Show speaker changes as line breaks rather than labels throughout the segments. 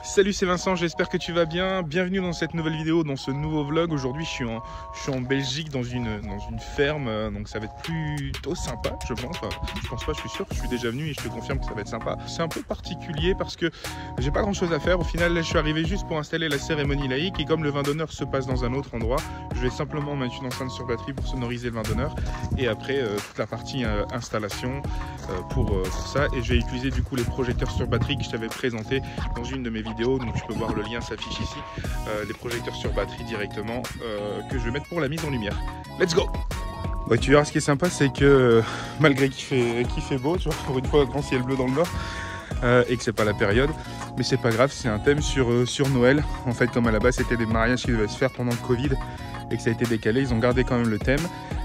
Salut, c'est Vincent, j'espère que tu vas bien. Bienvenue dans cette nouvelle vidéo, dans ce nouveau vlog. Aujourd'hui, je suis en Belgique dans une ferme, donc ça va être plutôt sympa, je pense. Enfin, je pense pas, je suis sûr, je suis déjà venu et je te confirme que ça va être sympa. C'est un peu particulier parce que j'ai pas grand chose à faire. Au final, là, je suis arrivé juste pour installer la cérémonie laïque et comme le vin d'honneur se passe dans un autre endroit, je vais simplement mettre une enceinte sur batterie pour sonoriser le vin d'honneur et après toute la partie installation pour ça. Et je vais utiliser du coup les projecteurs sur batterie que je t'avais présenté dans une de mes vidéos. Donc tu peux voir le lien s'affiche ici, les projecteurs sur batterie directement que je vais mettre pour la mise en lumière. Let's go! Ouais, tu verras, ce qui est sympa, c'est que malgré qu'il fait beau, tu vois, pour une fois grand ciel bleu dans le nord, et que c'est pas la période, mais c'est pas grave, c'est un thème sur Noël. En fait, comme à la base c'était des mariages qui devaient se faire pendant le Covid et que ça a été décalé, ils ont gardé quand même le thème.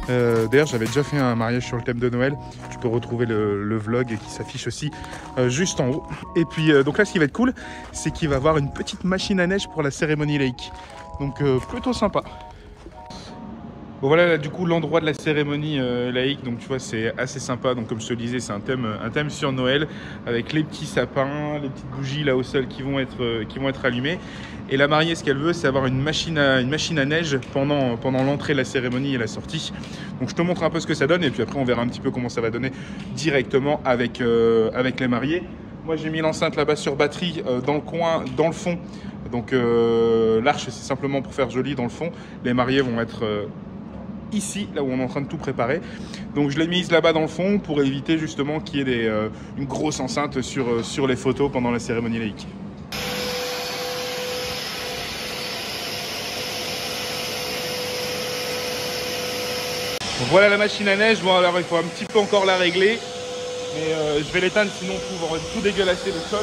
D'ailleurs, j'avais déjà fait un mariage sur le thème de Noël. Tu peux retrouver le vlog qui s'affiche aussi juste en haut. Et puis, donc là, ce qui va être cool, c'est qu'il va y avoir une petite machine à neige pour la cérémonie laïque. Donc, plutôt sympa. Bon, voilà, là, du coup, l'endroit de la cérémonie laïque. Donc, tu vois, c'est assez sympa. Donc, comme je te le disais, c'est un thème sur Noël avec les petits sapins, les petites bougies là au sol qui vont être allumées. Et la mariée, ce qu'elle veut, c'est avoir une machine à neige pendant l'entrée de la cérémonie et la sortie. Donc je te montre un peu ce que ça donne et puis après on verra un petit peu comment ça va donner directement avec les mariés. Moi j'ai mis l'enceinte là-bas sur batterie dans le coin, dans le fond. Donc l'arche c'est simplement pour faire joli dans le fond. Les mariés vont être ici, là où on est en train de tout préparer. Donc je l'ai mise là-bas dans le fond pour éviter justement qu'il y ait une grosse enceinte sur les photos pendant la cérémonie laïque. Donc voilà la machine à neige. Bon, alors il faut un petit peu encore la régler, mais je vais l'éteindre sinon on va tout dégueulasser le sol.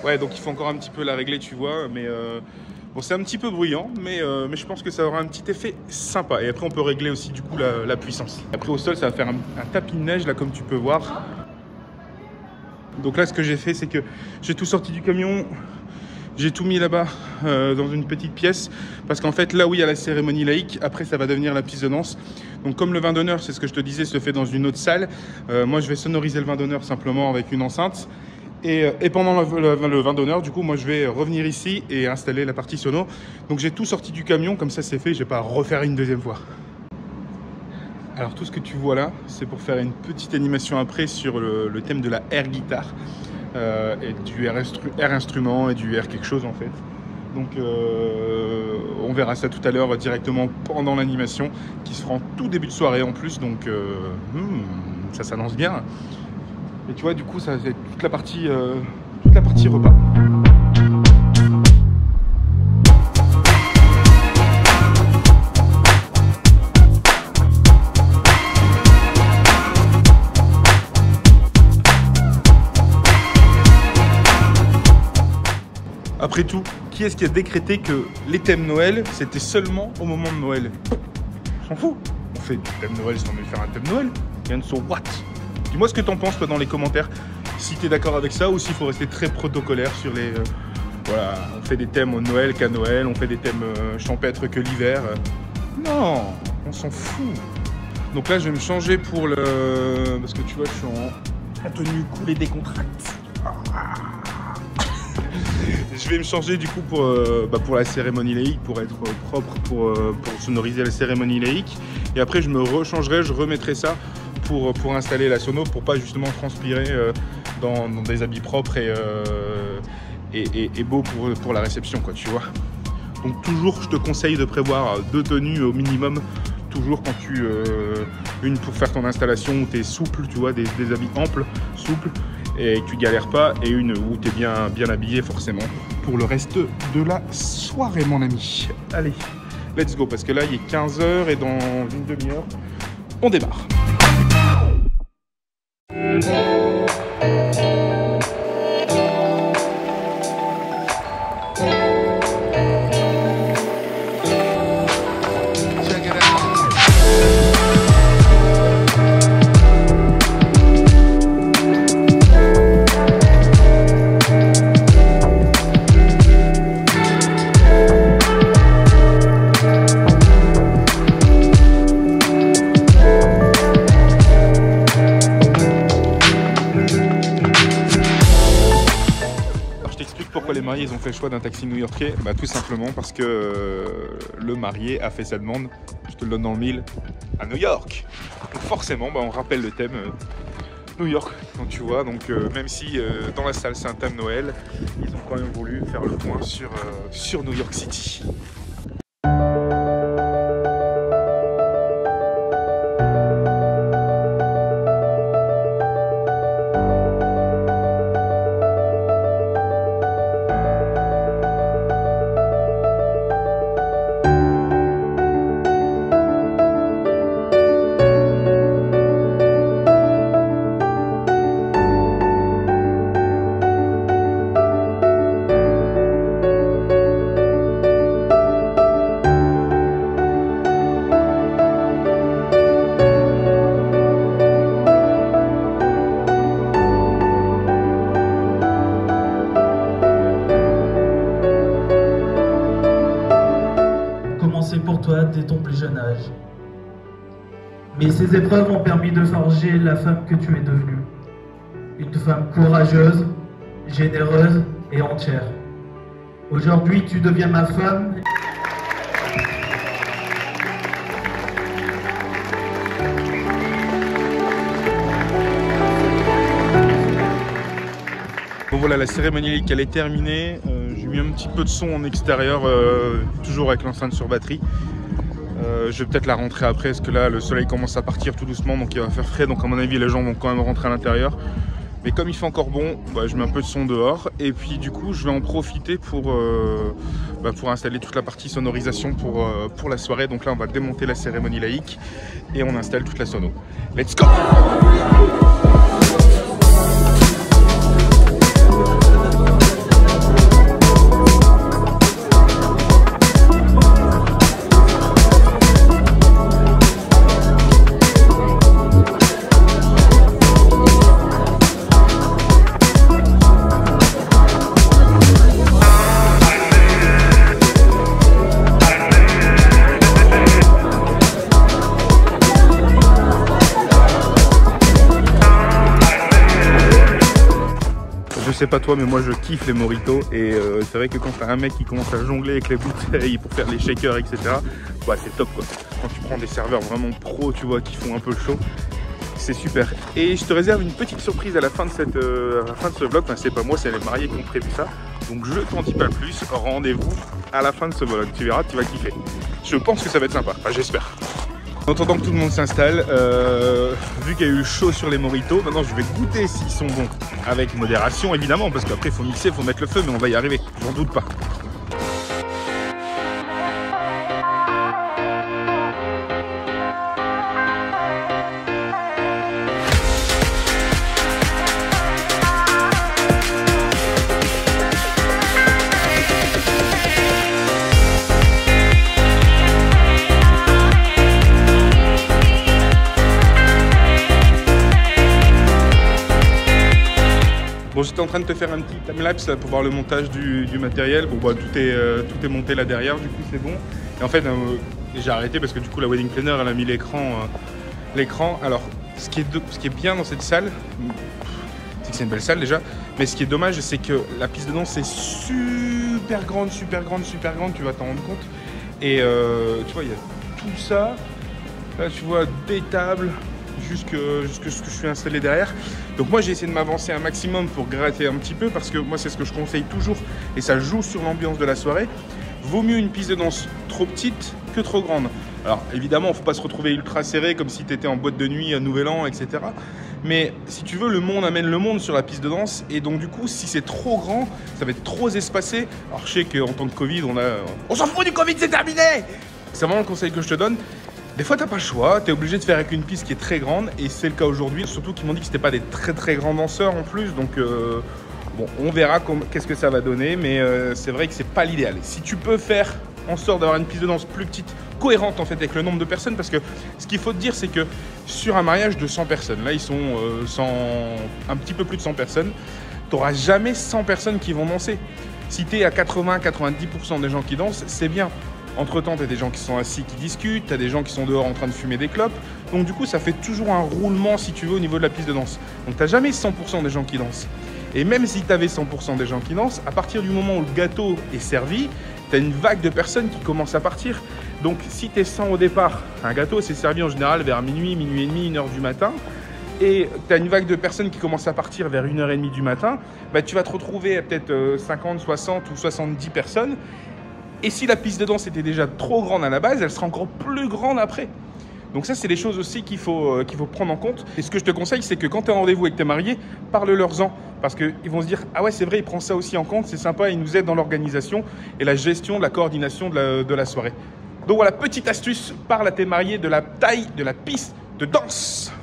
Ouais, donc il faut encore un petit peu la régler, tu vois, mais bon, c'est un petit peu bruyant, mais je pense que ça aura un petit effet sympa. Et après on peut régler aussi du coup la puissance. Après au sol ça va faire un tapis de neige là comme tu peux voir. Donc là ce que j'ai fait c'est que j'ai tout sorti du camion. J'ai tout mis là-bas dans une petite pièce parce qu'en fait là où il y a la cérémonie laïque, après ça va devenir la piste de danse. Donc comme le vin d'honneur, c'est ce que je te disais, se fait dans une autre salle, moi je vais sonoriser le vin d'honneur simplement avec une enceinte. Et pendant le vin d'honneur, du coup, moi je vais revenir ici et installer la partie sono. Donc j'ai tout sorti du camion, comme ça c'est fait, je vais pas refaire une deuxième fois. Alors tout ce que tu vois là, c'est pour faire une petite animation après sur le thème de la air guitare. Et du air instrument et du air quelque chose en fait. Donc on verra ça tout à l'heure directement pendant l'animation qui se fera en tout début de soirée en plus, donc ça s'annonce bien. Et tu vois, du coup ça va être toute la partie repas. Après tout, qui est-ce qui a décrété que les thèmes Noël, c'était seulement au moment de Noël? On s'en fout. On fait du thème Noël si on veut faire un thème Noël. And so what? Dis-moi ce que t'en penses toi dans les commentaires. Si t'es d'accord avec ça ou s'il faut rester très protocolaire sur les... voilà, on fait des thèmes au Noël qu'à Noël, on fait des thèmes champêtres que l'hiver. Non, on s'en fout. Donc là, je vais me changer pour le... Parce que tu vois, je suis en tenue cool et décontracte. Je vais me changer du coup pour la cérémonie laïque, pour être propre, pour sonoriser la cérémonie laïque. Et après je me rechangerai, je remettrai ça pour installer la sono, pour pas justement transpirer dans des habits propres et beaux pour la réception, quoi, tu vois. Donc toujours je te conseille de prévoir 2 tenues au minimum, toujours quand une pour faire ton installation où tu es souple, tu vois, des habits amples, souples, et que tu galères pas, et une où tu es bien habillé forcément pour le reste de la soirée, mon ami. Allez, let's go, parce que là il est 15 h et dans une demi-heure on démarre. pourquoi les mariés ils ont fait le choix d'un taxi new-yorkais? Bah tout simplement parce que le marié a fait sa demande, je te le donne dans le mille, à New York. Donc forcément, bah, on rappelle le thème New York, donc tu vois, donc même si dans la salle c'est un thème Noël, ils ont quand même voulu faire le point sur New York City.
Pour toi dès ton plus jeune âge. Mais ces épreuves ont permis de forger la femme que tu es devenue. Une femme courageuse, généreuse et entière. Aujourd'hui, tu deviens ma femme.
Bon voilà, la cérémonie elle est terminée. J'ai mis un petit peu de son en extérieur, toujours avec l'enceinte sur batterie. Je vais peut-être la rentrer après parce que là le soleil commence à partir tout doucement, donc il va faire frais, donc à mon avis les gens vont quand même rentrer à l'intérieur. Mais comme il fait encore bon, bah, je mets un peu de son dehors et puis du coup je vais en profiter pour installer toute la partie sonorisation pour la soirée. Donc là on va démonter la cérémonie laïque et on installe toute la sono. Let's go! Je sais pas toi, mais moi je kiffe les mojitos et c'est vrai que quand t'as un mec qui commence à jongler avec les bouteilles pour faire les shakers, etc., bah, c'est top quoi. Quand tu prends des serveurs vraiment pros, tu vois, qui font un peu le show, c'est super. Et je te réserve une petite surprise à la fin de ce vlog. Enfin, c'est pas moi, c'est les mariés qui ont prévu ça. Donc je t'en dis pas plus. Rendez-vous à la fin de ce vlog. Tu verras, tu vas kiffer. Je pense que ça va être sympa. Enfin, j'espère. En attendant que tout le monde s'installe, vu qu'il y a eu le chaud sur les mojitos, maintenant je vais goûter s'ils sont bons. Avec modération évidemment, parce qu'après il faut mixer, il faut mettre le feu, mais on va y arriver, j'en doute pas. Bon, j'étais en train de te faire un petit timelapse pour voir le montage du matériel. Bon, bah, tout est monté là derrière, du coup c'est bon. Et en fait, j'ai arrêté parce que du coup la wedding planner elle a mis l'écran. Alors, ce qui est bien dans cette salle, c'est que c'est une belle salle déjà. Mais ce qui est dommage, c'est que la piste de danse est super grande, tu vas t'en rendre compte. Et tu vois, il y a tout ça. Là, tu vois, des tables. Jusque ce que je suis installé derrière. Donc moi j'ai essayé de m'avancer un maximum pour gratter un petit peu parce que moi c'est ce que je conseille toujours et ça joue sur l'ambiance de la soirée. Vaut mieux une piste de danse trop petite que trop grande. Alors évidemment il ne faut pas se retrouver ultra serré comme si tu étais en boîte de nuit à Nouvel An, etc. Mais si tu veux, le monde amène le monde sur la piste de danse et donc du coup si c'est trop grand, ça va être trop espacé. Alors je sais qu'en tant que Covid, on s'en fout du Covid, c'est terminé. C'est vraiment le conseil que je te donne. Des fois, t'as pas le choix, t'es obligé de faire avec une piste qui est très grande et c'est le cas aujourd'hui. Surtout qu'ils m'ont dit que c'était pas des très grands danseurs en plus, donc bon, on verra qu'est-ce que ça va donner, mais c'est vrai que c'est pas l'idéal. Si tu peux faire en sorte d'avoir une piste de danse plus petite, cohérente en fait avec le nombre de personnes, parce que ce qu'il faut te dire, c'est que sur un mariage de 100 personnes, là ils sont un petit peu plus de 100 personnes, t'auras jamais 100 personnes qui vont danser. Si t'es à 80-90% des gens qui dansent, c'est bien. Entre-temps, tu as des gens qui sont assis, qui discutent, tu as des gens qui sont dehors en train de fumer des clopes. Donc du coup, ça fait toujours un roulement, si tu veux, au niveau de la piste de danse. Donc tu n'as jamais 100% des gens qui dansent. Et même si tu avais 100% des gens qui dansent, à partir du moment où le gâteau est servi, tu as une vague de personnes qui commencent à partir. Donc si tu es 100 au départ, un gâteau c'est servi en général vers minuit, minuit et demi, 1h du matin, et tu as une vague de personnes qui commencent à partir vers 1h30 du matin, bah, tu vas te retrouver à peut-être 50, 60 ou 70 personnes. Et si la piste de danse était déjà trop grande à la base, elle sera encore plus grande après. Donc ça, c'est des choses aussi qu'il faut prendre en compte. Et ce que je te conseille, c'est que quand tu es en rendez-vous avec tes mariés, parle-leur-en. Parce qu'ils vont se dire, ah ouais, c'est vrai, il prend ça aussi en compte, c'est sympa, il nous aide dans l'organisation et la gestion, de la coordination de la soirée. Donc voilà, petite astuce, parle à tes mariés de la taille de la piste de danse.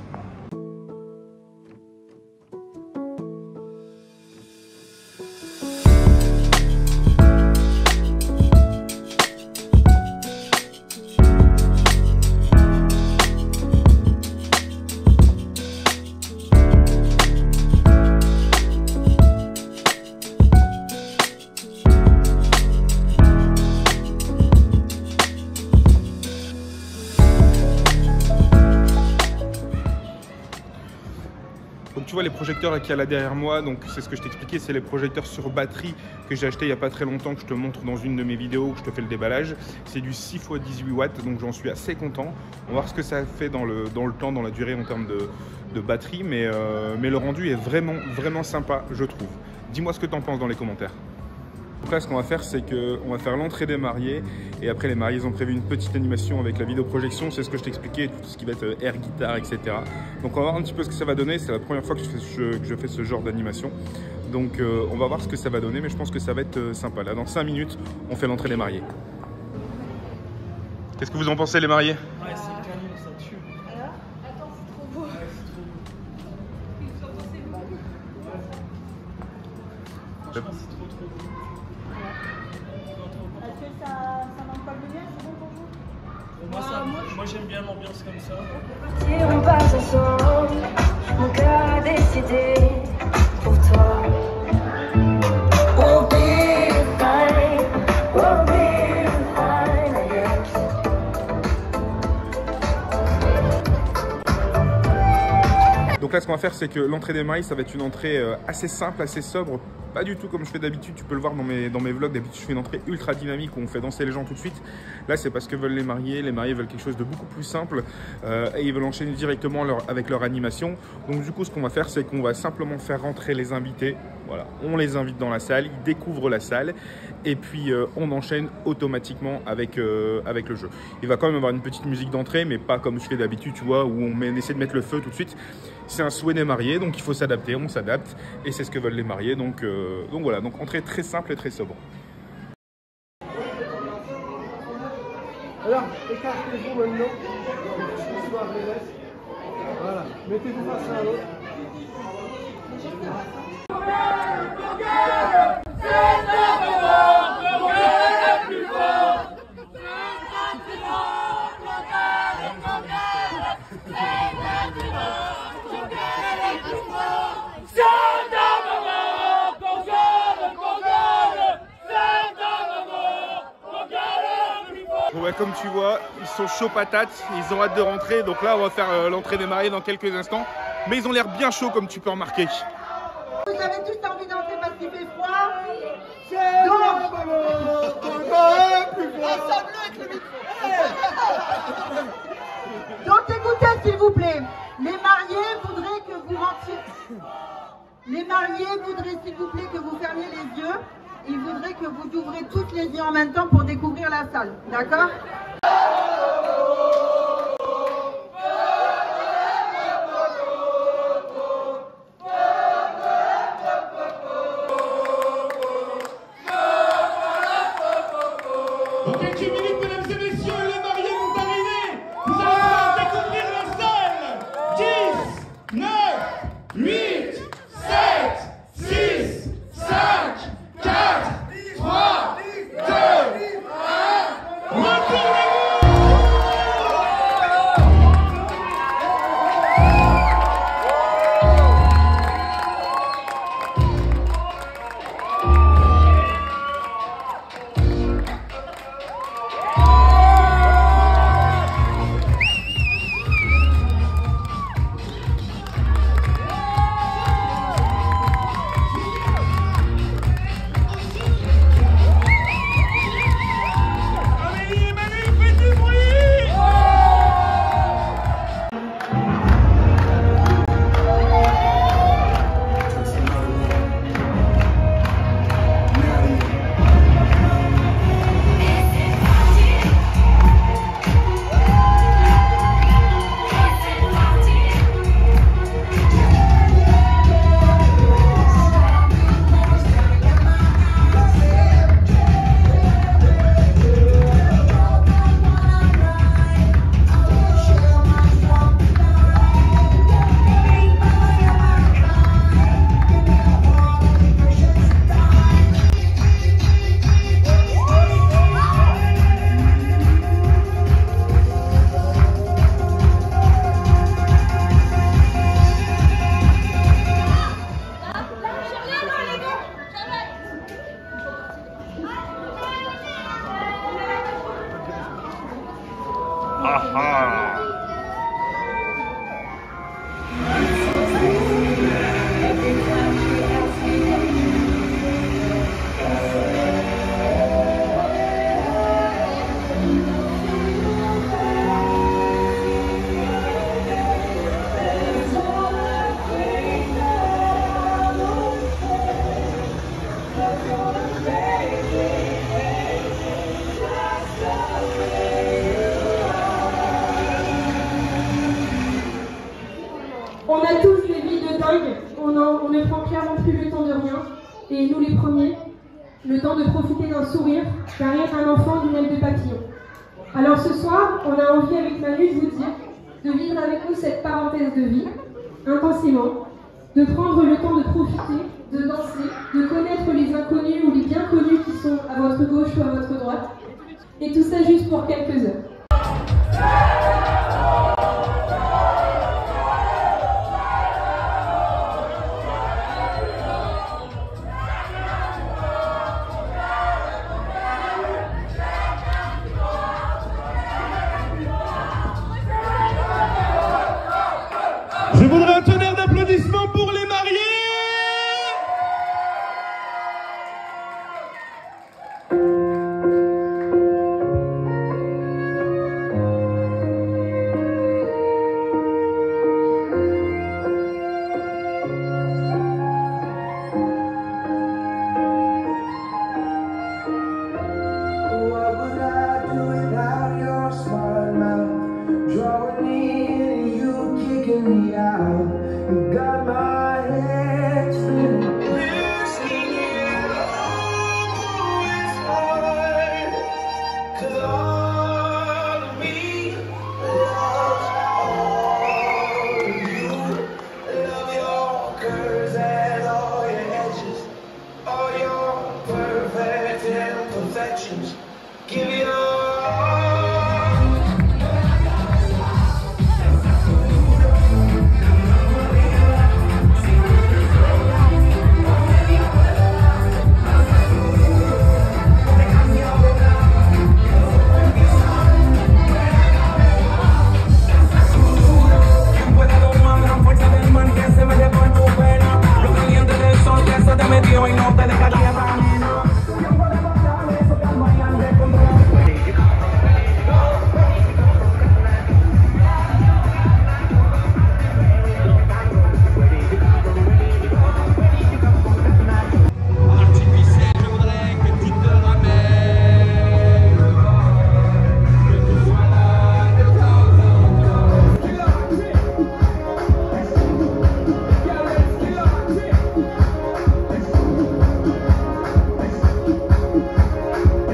Donc tu vois les projecteurs qu'il y a là derrière moi, donc c'est ce que je t'expliquais, c'est les projecteurs sur batterie que j'ai acheté il n'y a pas très longtemps, que je te montre dans une de mes vidéos où je te fais le déballage. C'est du 6 x 18 watts, donc j'en suis assez content. On va voir ce que ça fait dans le temps, dans la durée en termes de batterie, mais le rendu est vraiment sympa, je trouve. Dis-moi ce que tu en penses dans les commentaires. Donc là, ce qu'on va faire, c'est qu'on va faire l'entrée des mariés et après les mariés ont prévu une petite animation avec la vidéoprojection, c'est ce que je t'expliquais, tout ce qui va être air guitare, etc. Donc on va voir un petit peu ce que ça va donner, c'est la première fois que je fais ce genre d'animation. Donc on va voir ce que ça va donner, mais je pense que ça va être sympa. Là, dans 5 minutes, on fait l'entrée des mariés. Qu'est-ce que vous en pensez les mariés?
Ouais, c'est canon, ça tue.
Alors, attends, c'est trop beau.
Ouais, c'est trop beau. Franchement, c'est trop beau.
Est-ce que ça manque pas de lumière? C'est bon pour vous?
Moi j'aime bien l'ambiance comme ça.
On passe ensemble, mon cœur a décidé pour toi. We'll be fine, we'll be fine, yes.
Donc là, ce qu'on va faire, c'est que l'entrée des mariés, ça va être une entrée assez simple, assez sobre. Pas du tout comme je fais d'habitude, tu peux le voir dans mes vlogs. D'habitude, je fais une entrée ultra dynamique où on fait danser les gens tout de suite. Là, c'est parce que veulent les mariés veulent quelque chose de beaucoup plus simple et ils veulent enchaîner directement avec leur animation. Donc du coup, ce qu'on va faire, c'est qu'on va simplement faire rentrer les invités. Voilà, on les invite dans la salle, ils découvrent la salle et puis on enchaîne automatiquement avec le jeu. Il va quand même avoir une petite musique d'entrée, mais pas comme je fais d'habitude, tu vois, où on essaie de mettre le feu tout de suite. C'est un souhait des mariés, donc il faut s'adapter, on s'adapte et c'est ce que veulent les mariés. Donc voilà, donc entrée très simple et très sobre.
Alors, écartez-vous maintenant. Voilà, mettez-vous face à l'autre.
Ouais, comme tu vois, ils sont chauds patates, ils ont hâte de rentrer. Donc là, on va faire l'entrée des mariés dans quelques instants. Mais ils ont l'air bien chauds, comme tu peux remarquer.
Vous avez tous envie d'entrer parce qu'il fait froid? Donc écoutez s'il vous plaît, les mariés voudraient que vous rentriez. Les mariés voudraient s'il vous plaît que vous fermiez les yeux. Ils voudraient que vous ouvrez toutes les yeux en même temps pour découvrir la salle. D'accord?
Dans quelques minutes, mesdames et messieurs, les mariés vont arriver. Vous allez pouvoir découvrir la salle. 10, 9, 8, 7, 6, 5, 4, 3, 2, 1. Retournez!
on ne prend clairement plus le temps de rien, et nous les premiers, le temps de profiter d'un sourire, d'un rire d'un enfant, d'une aile de papillon. Alors ce soir, on a envie avec Manu de vous dire, de vivre avec nous cette parenthèse de vie, intensément, de prendre le temps de profiter, de danser, de connaître les inconnus ou les bien connus qui sont à votre gauche ou à votre droite, et tout ça juste pour quelques heures.
Je voudrais un tonnerre d'applaudissements pour les mariés.
What would I do without your smart mouth? Drawing in and you kicking me out. You got my head spinning. Losing it all is hard. 'Cause all of me loves all of you. Love your curves and all your edges. All your perfect imperfections. Give your all.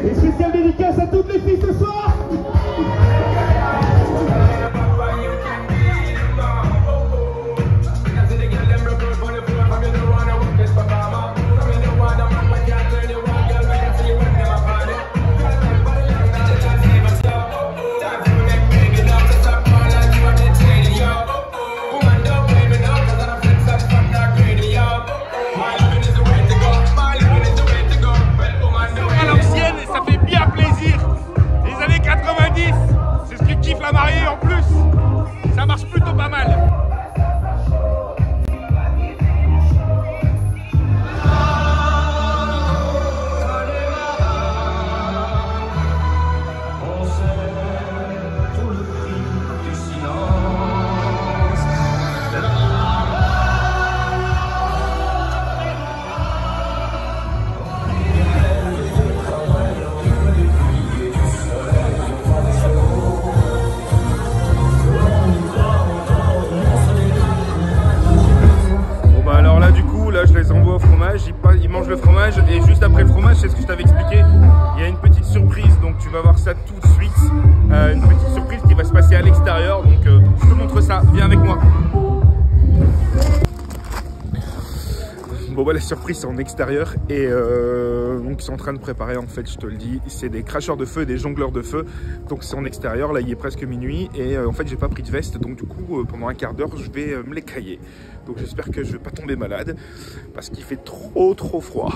Et spéciale dédicace à toutes les filles ce soir.
À l'ancienne, et ça fait bien plaisir. Les années 90, c'est ce que kiffe la mariée en plus. Ça marche plutôt pas mal. Je les envoie au fromage, ils mangent le fromage et juste après le fromage, c'est ce que je t'avais expliqué, il y a une petite surprise, donc tu vas voir ça tout de suite, une petite surprise qui va se passer à l'extérieur, donc je te montre ça, viens avec moi. Bon bah la surprise c'est en extérieur et donc ils sont en train de préparer, en fait je te le dis, c'est des cracheurs de feu, des jongleurs de feu, donc c'est en extérieur, là il est presque minuit et en fait j'ai pas pris de veste, donc du coup pendant un quart d'heure je vais me l'écailler, donc j'espère que je vais pas tomber malade parce qu'il fait trop froid.